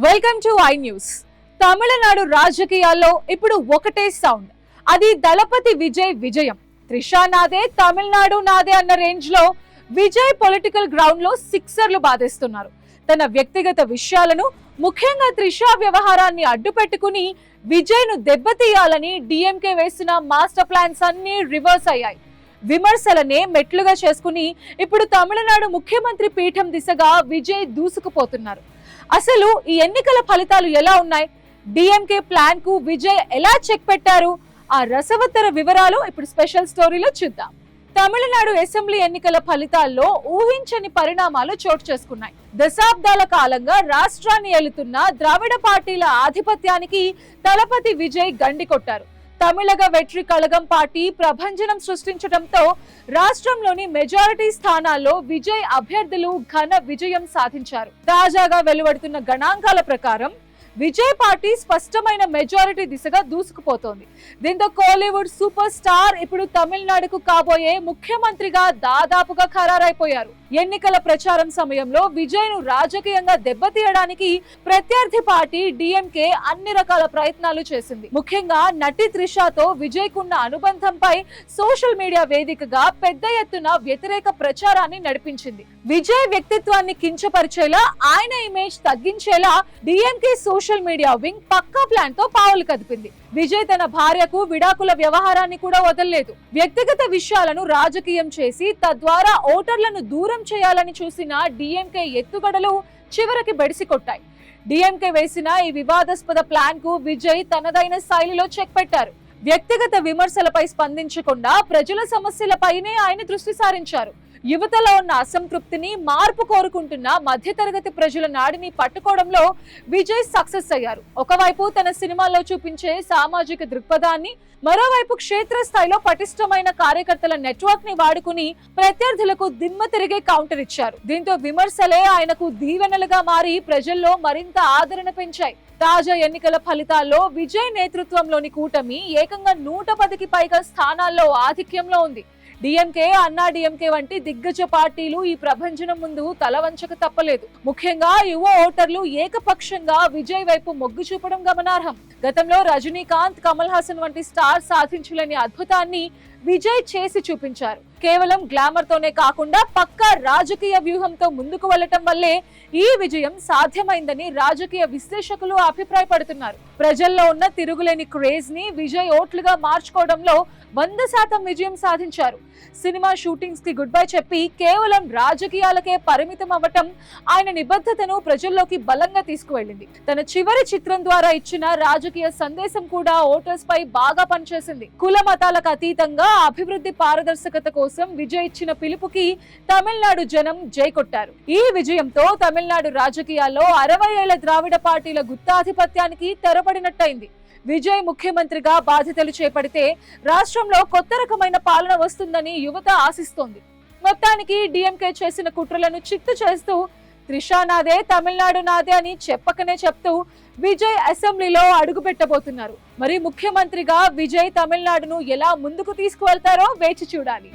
Welcome to I news. Tamil Nadu రాజకీయాల్లో ఇప్పుడు ఒకటే సౌండ్, అది దళపతి విజయ్ విజయం. త్రిషా నాదే, తమిళనాడు నాదే అన్న రేంజ్ లో విజయ్ పొలిటికల్ గ్రౌండ్ లో సిక్సర్లు బాధేస్తున్నారు. తన వ్యక్తిగత విషయాలను, ముఖ్యంగా త్రిషా వ్యవహారాన్ని అడ్డు పెట్టుకుని విజయ్ ను దెబ్బతీయాలని డిఎంకే వేసిన మాస్టర్ ప్లాన్స్ అన్ని రివర్స్ అయ్యాయి. విమర్శలనే మెట్లుగా చేసుకుని ఇప్పుడు తమిళనాడు ముఖ్యమంత్రి పీఠం దిశగా విజయ్ దూసుకుపోతున్నారు. అసలు ఈ ఎన్నికల ఫలితాలు ఎలా ఉన్నాయి? డిఎంకే ప్లాన్ కు విజయ్ ఎలా చెక్ పెట్టారు? ఆ రసవత్తర వివరాలు ఇప్పుడు స్పెషల్ స్టోరీలో చూద్దాం. తమిళనాడు అసెంబ్లీ ఎన్నికల ఫలితాల్లో ఊహించని పరిణామాలు చోటు చేసుకున్నాయి. దశాబ్దాల కాలంగా రాష్ట్రాన్ని ఏలుతున్న ద్రావిడ పార్టీల ఆధిపత్యానికి దళపతి విజయ్ గండి కొట్టారు. తమిళగ వెట్రి కళగం పార్టీ ప్రభంజనం సృష్టించడంతో రాష్ట్రంలోని మెజారిటీ స్థానాల్లో విజయ్ అభ్యర్థులు ఘన విజయం సాధించారు. తాజాగా వెలువడుతున్న గణాంకాల ప్రకారం విజయ్ పార్టీ స్పష్టమైన మెజారిటీ దిశగా దూసుకుపోతోంది. దీంతో కోలీవుడ్ సూపర్ స్టార్ ఇప్పుడు తమిళనాడుకు కాబోయే ముఖ్యమంత్రిగా దాదాపుగా ఖరారైపోయారు. ఎన్నికల ప్రచారం సమయంలో విజయ్ ను రాజకీయంగా దెబ్బతీయడానికి ప్రత్యర్థి పార్టీ డిఎంకే అన్ని రకాల ప్రయత్నాలు చేసింది. ముఖ్యంగా నటి త్రిషాతో విజయ్ కున్న అనుబంధంపై సోషల్ మీడియా వేదికగా పెద్ద ఎత్తున వ్యతిరేక ప్రచారాన్ని నడిపించింది. విజయ్ వ్యక్తిత్వాన్ని కించపరిచేలా, ఆయన ఇమేజ్ తగ్గించేలా డిఎంకే సోషల్ మీడియా వింగ్ పక్కా ప్లాన్ తో పావులు కదిపింది. విజయ్ తన భార్యకు విడాకుల వ్యవహారాన్ని కూడా వదలలేదు. వ్యక్తిగత విషయాలను రాజకీయం చేసి తద్వారా ఓటర్లను దూరం చేయాలని చూసిన డిఎంకే ఎత్తుగడలు చివరికి బెడిసి కొట్టాయి. డిఎంకే వేసిన ఈ వివాదాస్పద ప్లాన్ కు విజయ్ తనదైన శైలిలో చెక్ పెట్టారు. వ్యక్తిగత విమర్శలపై స్పందించకుండా ప్రజల సమస్యలపైనే ఆయన దృష్టి సారించారు. యువతలో ఉన్న అసంతృప్తిని, మార్పు కోరుకుంటున్న మధ్యతరగతి ప్రజల నాడిని పట్టుకోవడంలో విజయ్ సక్సెస్ అయ్యారు. ఒకవైపు తన సినిమాల్లో చూపించే సామాజిక దృక్పథాన్ని, మరోవైపు క్షేత్రస్థాయిలో పటిష్టమైన కార్యకర్తల నెట్వర్క్ ని వాడుకుని ప్రత్యర్థులకు దిమ్మ తిరిగే కౌంటర్ ఇచ్చారు. దీంతో విమర్శలే ఆయనకు దీవెనలుగా మారి ప్రజల్లో మరింత ఆదరణ పెంచాయి. తాజా ఎన్నికల ఫలితాల్లో విజయ్ నేతృత్వంలోని కూటమి ఏకంగా 110కి పైగా స్థానాల్లో ఆధిక్యంలో ఉంది. డిఎంకే, అన్నా డిఎంకే వంటి దిగ్గజ పార్టీలు ఈ ప్రభంజనం ముందు తల వంచక తప్పలేదు. ముఖ్యంగా యువ ఓటర్లు ఏకపక్షంగా విజయ్ వైపు మొగ్గు చూపడం గమనార్హం. గతంలో రజనీకాంత్, కమల్ హాసన్ వంటి స్టార్ సాధించలేని అద్భుతాన్ని విజయ్ చేసి చూపించారు. కేవలం గ్లామర్ తోనే కాకుండా పక్కా రాజకీయ వ్యూహంతో ముందుకు వెళ్లటం వల్లే ఈ విజయం సాధ్యమైందని రాజకీయ విశ్లేషకులు అభిప్రాయపడుతున్నారు. ప్రజల్లో ఉన్న తిరుగులేని క్రేజ్ ని విజయ్ ఓట్లుగా మార్చుకోవడంలో 100% విజయం సాధించారు. సినిమా షూటింగ్స్ కి గుడ్ బై చెప్పి కేవలం రాజకీయాలకే పరిమితం అవ్వటం ఆయన నిబద్ధతను ప్రజల్లోకి బలంగా తీసుకువెళ్ళింది. తన చివరి చిత్రం ద్వారా ఇచ్చిన రాజకీయ సందేశం కూడా ఓటర్స్ పై బాగా పనిచేసింది. కుల మతాలకు అతీతంగా అభివృద్ధి, పారదర్శకత కోసం విజయ్ ఇచ్చిన పిలుపుకి తమిళనాడు జనం జై కొట్టారు. ఈ విజయంతో తమిళనాడు రాజకీయాల్లో 60 ఏళ్ల ద్రావిడ పార్టీల గుత్తాధిపత్యానికి తెరపడినట్టయింది. విజయ్ ముఖ్యమంత్రిగా బాధ్యతలు చేపడితే రాష్ట్రంలో కొత్త రకమైన పాలన వస్తుందని యువత ఆశిస్తోంది. మొత్తానికి డిఎంకే చేసిన కుట్రలను చిత్తు చేస్తూ త్రిషా నాదే, తమిళనాడు నాదే అని చెప్పకనే చెప్తూ విజయ్ అసెంబ్లీలో అడుగు పెట్టబోతున్నారు. మరి ముఖ్యమంత్రిగా విజయ్ తమిళనాడును ఎలా ముందుకు తీసుకువెళ్తారో వేచి చూడాలి.